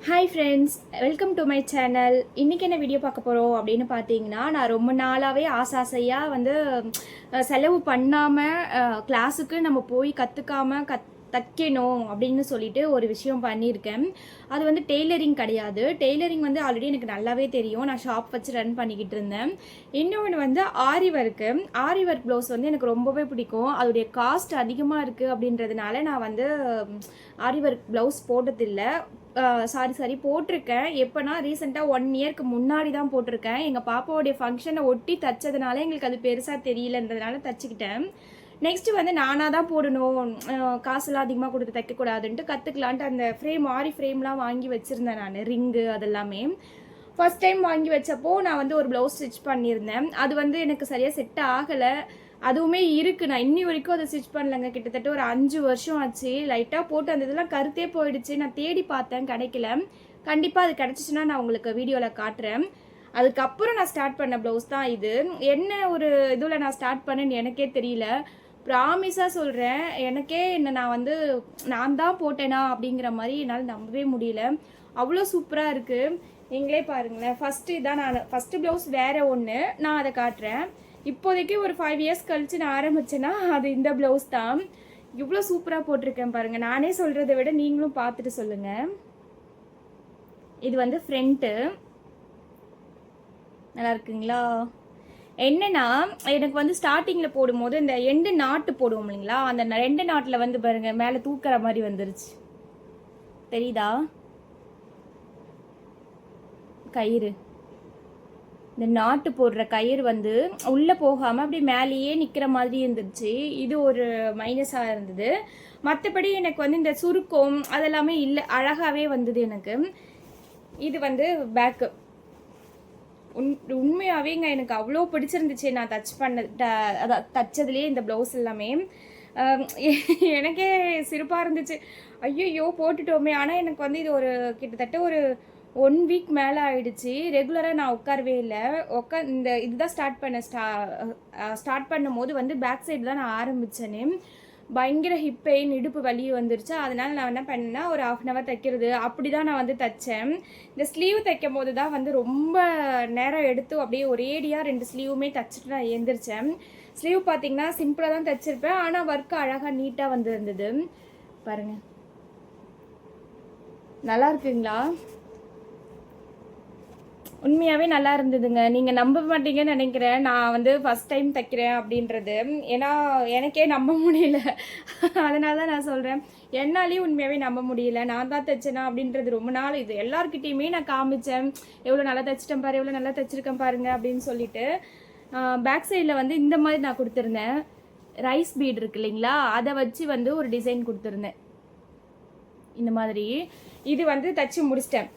Hi friends, welcome to my channel. இன்றைக்கி என்ன video பார்க்க போகிறோம் அப்படின்னு பார்த்தீங்கன்னா, நான் ரொம்ப நாளாகவே ஆசையாக வந்து செலவு பண்ணாமல் கிளாஸுக்கு நம்ம போய் கற்றுக்காமல் தைக்கணும் அப்படின்னு சொல்லிட்டு ஒரு விஷயம் பண்ணியிருக்கேன். அது வந்து டெய்லரிங் கிடையாது. டெய்லரிங் வந்து ஆல்ரெடி எனக்கு நல்லாவே தெரியும். நான் ஷாப் வச்சு ரன் பண்ணிக்கிட்டு இருந்தேன். இன்னொன்று வந்து ஆரி ஒர்க்கு. ஆரி ஒர்க் ப்ளவுஸ் வந்து எனக்கு ரொம்பவே பிடிக்கும். அதோடைய காஸ்ட் அதிகமாக இருக்குது அப்படின்றதுனால நான் வந்து ஆரி ஒர்க் ப்ளவுஸ் போட்டதில்லை. சாரி போட்டிருக்கேன். எப்போனா ரீசெண்டாக 1 இயர்க்கு முன்னாடி தான் போட்டிருக்கேன். எங்கள் பாப்பாவோடைய ஃபங்க்ஷனை ஒட்டி தைச்சதுனால எங்களுக்கு அது பெருசாக தெரியலன்றதுனால தைச்சிக்கிட்டேன். நெக்ஸ்ட்டு வந்து நானாக தான் போடணும், காசுலாம் அதிகமாக கொடுத்து தைக்கக்கூடாதுன்ட்டு கற்றுக்கலான்ட்டு அந்த ஆரி ஃப்ரேம்லாம் வாங்கி வச்சுருந்தேன் நான், ரிங்கு அதெல்லாமே. ஃபஸ்ட் டைம் வாங்கி வச்சப்போ நான் வந்து ஒரு ப்ளவுஸ் ஸ்டிச் பண்ணியிருந்தேன். அது வந்து எனக்கு சரியாக செட் ஆகலை. அதுவுமே இருக்குது. நான் இன்னி வரைக்கும் அதை ஸ்டிச் பண்ணலைங்க. கிட்டத்தட்ட ஒரு 5 வருஷம் ஆச்சு. லைட்டாக போட்டு அந்த இதெல்லாம் கருத்தே போயிடுச்சு. நான் தேடி பார்த்தேன், கிடைக்கல. கண்டிப்பாக அது கிடச்சிச்சின்னா நான் உங்களுக்கு வீடியோவில் காட்டுறேன். அதுக்கப்புறம் நான் ஸ்டார்ட் பண்ண ப்ளவுஸ் தான் இது. என்ன ஒரு இதில் நான் ஸ்டார்ட் பண்ணேன்னு எனக்கே தெரியல. ப்ராமிஸாக சொல்கிறேன், எனக்கே நான் வந்து நான் தான் போட்டேனா அப்படிங்கிற மாதிரி என்னால் நம்பவே முடியல. அவ்வளோ சூப்பராக இருக்குது. நீங்களே பாருங்களேன். ஃபஸ்ட்டு ப்ளவுஸ் வேறு ஒன்று, நான் அதை காட்டுறேன். இப்போதைக்கு ஒரு 5 இயர்ஸ் கழித்து நான் ஆரம்பித்தேன்னா அது இந்த ப்ளவுஸ் தான். இவ்வளோ சூப்பராக போட்டிருக்கேன் பாருங்கள். நானே சொல்கிறத விட நீங்களும் பார்த்துட்டு சொல்லுங்கள். இது வந்து ஃப்ரண்ட்டு. நல்லா இருக்குங்களா? என்னன்னா, எனக்கு வந்து ஸ்டார்டிங்கில் போடும்போது இந்த 2 நாட்டு போடுவோம் இல்லைங்களா, அந்த 2 நாட்டில் வந்து பாருங்கள் மேலே தூக்குற மாதிரி வந்துருச்சு. தெரியுதா? கயிறு, இந்த நாட்டு போடுற கயிறு வந்து உள்ளே போகாமல் அப்படி மேலேயே நிற்கிற மாதிரி இருந்துச்சு. இது ஒரு மைனஸாக இருந்தது. மற்றபடி எனக்கு வந்து இந்த சுருக்கம் அதெல்லாமே இல்லை, அழகாகவே வந்தது எனக்கு. இது வந்து பேக்கு. உண்மையாகவேங்க எனக்கு அவ்வளோ பிடிச்சிருந்துச்சு. நான் தச்சதுலேயே இந்த ப்ளவுஸ் எல்லாமே எனக்கே சிறப்பாக இருந்துச்சு. ஐயோ போட்டுட்டோமே. ஆனால் எனக்கு வந்து இது ஒரு கிட்டத்தட்ட ஒரு 1 வீக் மேலே ஆயிடுச்சு. ரெகுலராக நான் உட்காரவே இல்லை. இதுதான் ஸ்டார்ட் பண்ணும் போது வந்து பேக் சைடு தான் நான் ஆரம்பித்தேனே. பயங்கர ஹிப் பெயின், இடுப்பு வலி வந்துருச்சு. அதனால் நான் என்ன பண்ணேன்னா ஒரு 1/2 hour தைக்கிறது அப்படி தான் நான் வந்து தைச்சேன். இந்த ஸ்லீவ் தைக்கும் போது தான் வந்து ரொம்ப நேரம் எடுத்து அப்படியே ஒரேடியாக 2 ஸ்லீவுமே தைச்சிட்டு நான் எழுந்திரிச்சேன். ஸ்லீவ் பார்த்தீங்கன்னா சிம்பிளாக தான் தைச்சிருப்பேன். ஆனால் ஒர்க்கு அழகாக நீட்டாக வந்து இருந்தது. பாருங்கள், நல்லா இருக்குங்களா? உண்மையாகவே நல்லா இருந்ததுங்க. நீங்கள் நம்ப மாட்டீங்கன்னு நினைக்கிறேன், நான் வந்து ஃபஸ்ட் டைம் தைக்கிறேன் அப்படின்றது. ஏன்னா எனக்கே நம்ப முடியல. அதனால தான் நான் சொல்கிறேன், என்னாலையும் உண்மையாகவே நம்ப முடியல. நான் தான் தைச்சேனா அப்படின்றது. ரொம்ப நாள் இது எல்லாருக்கிட்டேயுமே நான் காமிச்சேன், எவ்வளோ நல்லா தைச்சிட்டேன் பாரு, எவ்வளோ நல்லா தைச்சிருக்கேன் பாருங்க அப்படின்னு சொல்லிட்டு. பேக் சைடில் வந்து இந்த மாதிரி நான் கொடுத்துருந்தேன். ரைஸ் பீட் இருக்கு இல்லைங்களா, அதை வச்சு வந்து ஒரு டிசைன் கொடுத்துருந்தேன் இந்த மாதிரி. இது வந்து தச்சு முடிச்சிட்டேன்.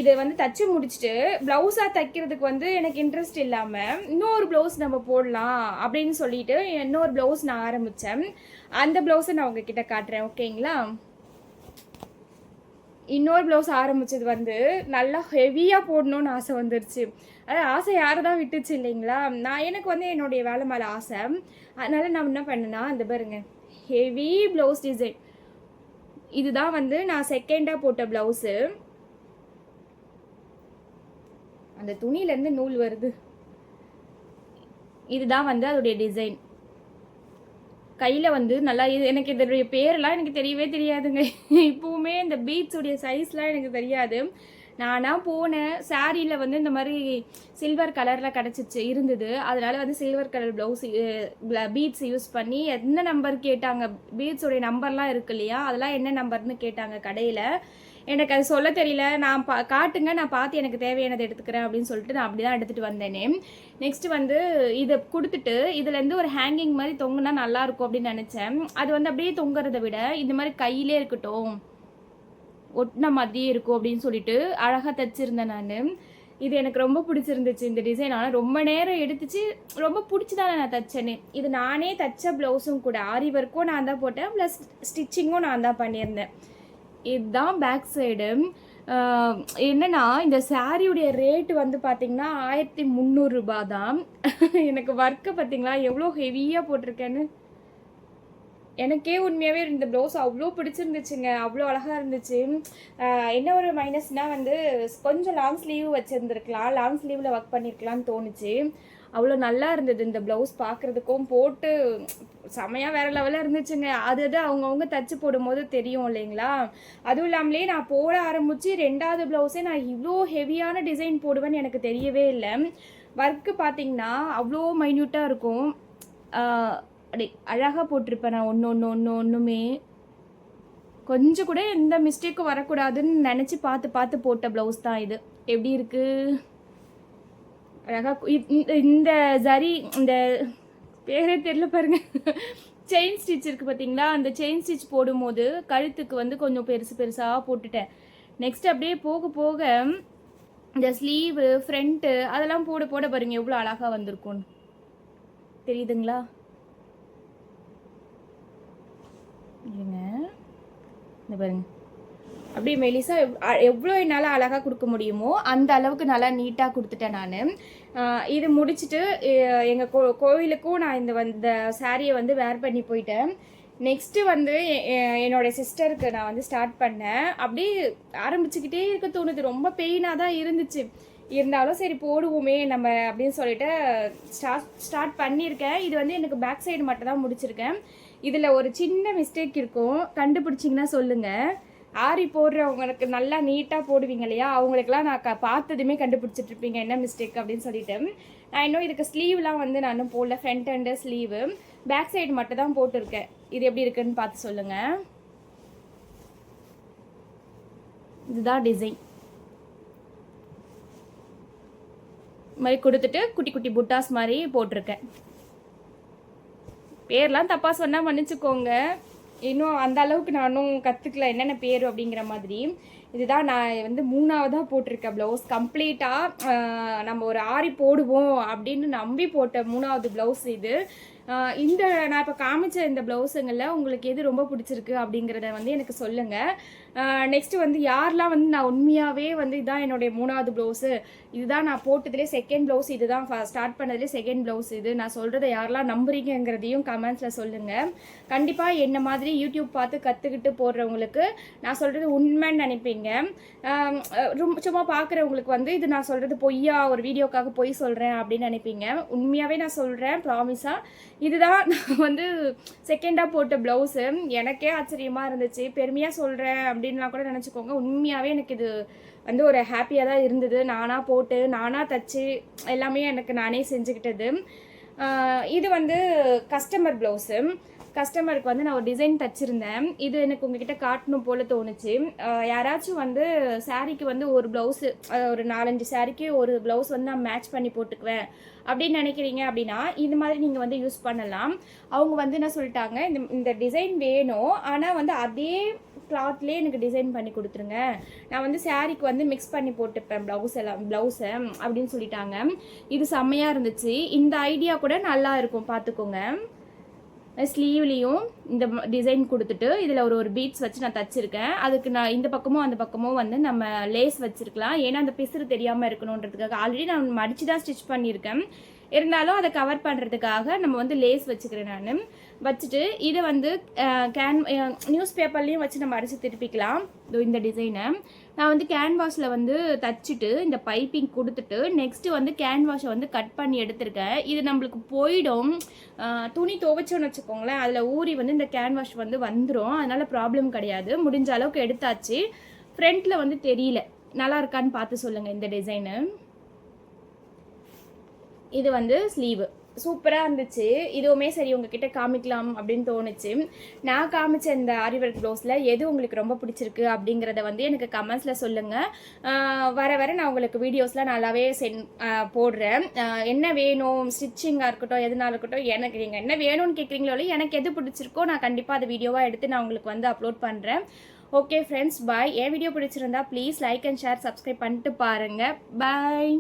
இதை வந்து தச்சு முடிச்சுட்டு ப்ளவுஸாக தைக்கிறதுக்கு வந்து எனக்கு இன்ட்ரெஸ்ட் இல்லாமல் இன்னொரு ப்ளவுஸ் நம்ம போடலாம் அப்படின்னு சொல்லிட்டு இன்னொரு ப்ளவுஸ் நான் ஆரம்பித்தேன். அந்த ப்ளவுஸை நான் உங்ககிட்ட காட்டுறேன், ஓகேங்களா? இன்னொரு ப்ளவுஸ் ஆரம்பித்தது வந்து நல்லா ஹெவியாக போடணும்னு ஆசை வந்துருச்சு. அதாவது ஆசை யாரை தான் விட்டுச்சு இல்லைங்களா? எனக்கு வந்து என்னுடைய வேலை மேலே ஆசை. அதனால் நான் என்ன பண்ணேன்னா, இந்த பாருங்க, ஹெவி ப்ளவுஸ் டிசைன். இதுதான் வந்து நான் செகண்டாக போட்ட ப்ளவுஸு. அந்த துணியிலேருந்து நூல் வருது. இதுதான் வந்து அதோடைய டிசைன். கையில் வந்து நல்லா எனக்கு இதோடைய பேரெல்லாம் எனக்கு தெரியவே தெரியாதுங்க. இப்போவுமே இந்த பீட்ஸுடைய சைஸ்லாம் எனக்கு தெரியாது. நானாக போனேன். சாரியில் வந்து இந்த மாதிரி சில்வர் கலரில் இருந்தது. அதனால் வந்து silver colour blouse beads use பண்ணி என்ன நம்பர் கேட்டாங்க. பீட்ஸுடைய நம்பர்லாம் இருக்கு இல்லையா, அதெல்லாம் என்ன நம்பர்னு கேட்டாங்க கடையில். எனக்கு அது சொல்ல தெரியல. நான் காட்டுங்க, நான் பார்த்து எனக்கு தேவையானதை எடுத்துக்கிறேன் அப்படின்னு சொல்லிட்டு நான் அப்படி தான் எடுத்துகிட்டு வந்தேனே. நெக்ஸ்ட்டு வந்து இதை கொடுத்துட்டு இதுலேருந்து ஒரு ஹேங்கிங் மாதிரி தொங்குனா நல்லாயிருக்கும் அப்படின்னு நினச்சேன். அது வந்து அப்படியே தொங்குறதை விட இந்த மாதிரி கையிலே இருக்கட்டும், ஒட்டின மாதிரியே இருக்கும் அப்படின்னு சொல்லிட்டு அழகாக தைச்சிருந்தேன் நான். இது எனக்கு ரொம்ப பிடிச்சிருந்துச்சு இந்த டிசைன். ஆனால் ரொம்ப நேரம் எடுத்துச்சு. ரொம்ப பிடிச்சிதான் நான் தைச்சேனே. இது நானே தைச்ச ப்ளவுஸும் கூட. ஆரி ஒர்க்கும் நான் தான் போட்டேன், ப்ளஸ் ஸ்டிச்சிங்கும் நான் தான் பண்ணியிருந்தேன். இதுதான் பேக் சைடு. என்னன்னா, இந்த சாரியுடைய ரேட்டு வந்து பார்த்தீங்கன்னா 1300 ரூபாய் தான். எனக்கு ஒர்க்கு பார்த்தீங்களா எவ்வளோ ஹெவியாக போட்டிருக்கேன்னு. எனக்கே உண்மையாகவே இந்த ப்ளவுஸ் அவ்வளோ பிடிச்சிருந்துச்சுங்க, அவ்வளோ அழகாக இருந்துச்சு. என்ன ஒரு மைனஸ்னால் வந்து கொஞ்சம் லாங் ஸ்லீவ் வச்சுருந்துருக்கலாம், லாங் ஸ்லீவில் ஒர்க் பண்ணியிருக்கலான்னு தோணுச்சு. அவ்வளோ நல்லா இருந்தது இந்த ப்ளவுஸ் பார்க்குறதுக்கும், போட்டு செமையாக வேறு லெவலில் இருந்துச்சுங்க. அது அவங்கவுங்க தச்சு போடும்போது தெரியும் இல்லைங்களா. அதுவும் இல்லாமலே நான் போட ஆரம்பித்து 2வது ப்ளவுஸே நான் இவ்வளோ ஹெவியான டிசைன் போடுவேன்னு எனக்கு தெரியவே இல்லை. ஒர்க்கு பார்த்திங்கன்னா அவ்வளோ மைன்யூட்டாக இருக்கும். அப்படி அழகாக போட்டிருப்பேன் நான் ஒன்றுமே. கொஞ்சம் கூட எந்த மிஸ்டேக்கும் வரக்கூடாதுன்னு நினச்சி பார்த்து போட்ட ப்ளவுஸ் தான் இது. எப்படி இருக்குது அழகாக. இந்த ஜரி, இந்த பேரே தெரியல பாருங்கள், செயின் ஸ்டிச் இருக்குது பார்த்தீங்களா. அந்த செயின் ஸ்டிச் போடும்போது கழுத்துக்கு வந்து கொஞ்சம் பெருசாக போட்டுட்டேன். நெக்ஸ்ட் அப்படியே போக போக இந்த ஸ்லீவு, ஃப்ரண்ட்டு அதெல்லாம் போட பாருங்கள் எவ்வளோ அழகாக வந்திருக்கும்னு தெரியுதுங்களா. இல்லைங்க, இந்த பாருங்க அப்படியே மெலிசா எவ்வளோ என்னால் அழகாக கொடுக்க முடியுமோ அந்த அளவுக்கு நல்லா நீட்டாக கொடுத்துட்டேன் நான். இது முடிச்சுட்டு எங்கள் கோவிலுக்கும் நான் இந்த சாரியை வந்து வேர் பண்ணி போயிட்டேன். நெக்ஸ்ட்டு வந்து என்னோடய சிஸ்டருக்கு நான் வந்து ஸ்டார்ட் பண்ணேன். அப்படியே ஆரம்பிச்சுக்கிட்டே இருக்க தோணுது, ரொம்ப பெயினாக தான் இருந்துச்சு. இருந்தாலும் சரி போடுவோமே நம்ம அப்படின்னு சொல்லிட்டு ஸ்டார்ட் பண்ணியிருக்கேன். இது வந்து எனக்கு பேக் சைடு மட்டும் தான் முடிச்சிருக்கேன். இதில் ஒரு சின்ன மிஸ்டேக் இருக்கும், கண்டுபிடிச்சிங்கன்னா சொல்லுங்கள். ஆரி போடுறவங்களுக்கு நல்லா நீட்டாக போடுவீங்க இல்லையா, அவங்களுக்குலாம் நான் பார்த்ததுமே கண்டுபிடிச்சிட்ருப்பீங்க என்ன மிஸ்டேக் அப்படின்னு சொல்லிட்டு. நான் இன்னும் இதுக்கு ஸ்லீவ்லாம் வந்து நான் போடல, front and sleeve, back side மட்டும் தான் போட்டிருக்கேன். இது எப்படி இருக்குன்னு பார்த்து சொல்லுங்கள். இதுதான் டிசைன். இது மாதிரி கொடுத்துட்டு குட்டி குட்டி புட்டாஸ் மாதிரி போட்டிருக்கேன். பேர்லாம் தப்பாக சொன்னால் மன்னிச்சுக்கோங்க, இன்னும் அந்த அளவுக்கு நானும் கற்றுக்கல என்னென்ன பேர் அப்படிங்கிற மாதிரி. இதுதான் நான் வந்து 3வதாக போட்டிருக்கேன் ப்ளவுஸ். கம்ப்ளீட்டாக நம்ம ஒரு ஆரி போடுவோம் அப்படின்னு நம்பி போட்ட 3வது ப்ளவுஸ் இது. இந்த நான் இப்போ காமிச்ச இந்த ப்ளவுஸுங்களில் உங்களுக்கு எது ரொம்ப பிடிச்சிருக்கு அப்படிங்கிறத வந்து எனக்கு சொல்லுங்கள். நெக்ஸ்ட்டு வந்து யாரெலாம் வந்து நான் உண்மையாகவே வந்து இதுதான் என்னுடைய 3வது ப்ளவுஸு, இதுதான் நான் போட்டதுலேயே செகண்ட் ப்ளவுஸ், இதுதான் ஸ்டார்ட் பண்ணதுலேயே செகண்ட் ப்ளவுஸ் இது, நான் சொல்கிறத யாரெல்லாம் நம்புறீங்கிறதையும் கமெண்ட்ஸில் சொல்லுங்கள். கண்டிப்பாக என்ன மாதிரி யூடியூப் பார்த்து கற்றுக்கிட்டு போடுறவங்களுக்கு நான் சொல்கிறது உண்மைன்னு நினைப்பீங்க. சும்மா பார்க்குறவங்களுக்கு வந்து இது நான் சொல்கிறது பொய்யா, ஒரு வீடியோக்காக பொய் சொல்கிறேன் அப்படின்னு நினைப்பீங்க. உண்மையாகவே நான் சொல்கிறேன், ப்ராமிஸாக. இதுதான் நான் வந்து செகண்டாக போட்ட ப்ளவுஸு. எனக்கே ஆச்சரியமாக இருந்துச்சு, பெருமையாக சொல்கிறேன் அப்படின்லாம் கூட நினச்சிக்கோங்க. உண்மையாகவே எனக்கு இது வந்து ஒரு ஹாப்பியாக தான் இருந்தது. நானாக போட்டு நானாக தச்சு எல்லாமே எனக்கு நானே செஞ்சுக்கிட்டது. இது வந்து கஸ்டமர் ப்ளவுஸு. கஸ்டமருக்கு வந்து நான் ஒரு டிசைன் தச்சுருந்தேன். இது எனக்கு உங்ககிட்ட காட்டணும் போல் தோணுச்சு. யாராச்சும் வந்து சாரீக்கு வந்து ஒரு ப்ளவுஸு, ஒரு 4-5 சாரீக்கு ஒரு ப்ளவுஸ் வந்து நான் மேட்ச் பண்ணி போட்டுக்குவேன் அப்படின்னு நினைக்கிறீங்க அப்படின்னா இது மாதிரி நீங்கள் வந்து யூஸ் பண்ணலாம். அவங்க வந்து என்ன சொல்லிட்டாங்க, இந்த டிசைன் வேணும், ஆனால் வந்து அதே கிளாத்லேயே எனக்கு டிசைன் பண்ணி கொடுத்துருங்க, நான் வந்து சாரீக்கு வந்து மிக்ஸ் பண்ணி போட்டுப்பேன் ப்ளவுஸை அப்படின்னு சொல்லிட்டாங்க. இது செம்மையாக இருந்துச்சு. இந்த ஐடியா கூட நல்லா இருக்கும், பார்த்துக்கோங்க. ஸ்லீவ்லேயும் இந்த டிசைன் கொடுத்துட்டு இதில் ஒரு பீட்ஸ் வச்சு நான் தச்சுருக்கேன். அதுக்கு நான் இந்த பக்கமும் அந்த பக்கமும் வந்து நம்ம லேஸ் வச்சுருக்கலாம், ஏன்னா அந்த பிசுறு தெரியாமல் இருக்கணுன்றதுக்காக. ஆல்ரெடி நான் மடித்து தான் ஸ்டிச் பண்ணியிருக்கேன், இருந்தாலும் அதை கவர் பண்ணுறதுக்காக நம்ம வந்து லேஸ் வச்சுக்கிறேன் நான். வச்சுட்டு இதை வந்து நியூஸ் பேப்பர்லேயும் வச்சு நம்ம அடித்து திருப்பிக்கலாம். இந்த டிசைனை நான் வந்து கேன்வாஸில் வந்து தச்சுட்டு இந்த பைப்பிங் கொடுத்துட்டு நெக்ஸ்ட்டு வந்து கேன்வாஷை வந்து கட் பண்ணி எடுத்திருக்கேன். இது நம்மளுக்கு போயிடும், துணி துவைச்சோன்னு வச்சுக்கோங்களேன், அதில் ஊறி வந்து இந்த கேன்வாஷ் வந்து வந்துடும், அதனால் ப்ராப்ளம் கிடையாது. முடிஞ்ச அளவுக்கு எடுத்தாச்சு. ஃப்ரண்ட்டில் வந்து தெரியல, நல்லா இருக்கான்னு பார்த்து சொல்லுங்கள் இந்த டிசைனு. இது வந்து ஸ்லீவு சூப்பராக இருந்துச்சு. இதுவுமே சரி உங்ககிட்ட காமிக்கலாம் அப்படின்னு தோணுச்சு. நான் காமிச்ச இந்த ஆரி ஒர்க் ப்ளவுஸில் எது உங்களுக்கு ரொம்ப பிடிச்சிருக்கு அப்படிங்கிறத வந்து எனக்கு கமெண்ட்ஸில் சொல்லுங்கள். வர நான் உங்களுக்கு வீடியோஸ்லாம் நல்லாவே போடுறேன். என்ன வேணும், ஸ்டிச்சிங்காக இருக்கட்டும், எதுனால இருக்கட்டும், எனக்கு நீங்கள் என்ன வேணும்னு கேட்குறீங்களோ இல்லை, எனக்கு எது பிடிச்சிருக்கோ நான் கண்டிப்பாக அதை வீடியோவாக எடுத்து நான் உங்களுக்கு வந்து அப்லோட் பண்ணுறேன். ஓகே ஃப்ரெண்ட்ஸ், பாய். என் வீடியோ பிடிச்சிருந்தா please like and share, subscribe பண்ணிட்டு பாருங்கள். பாய்.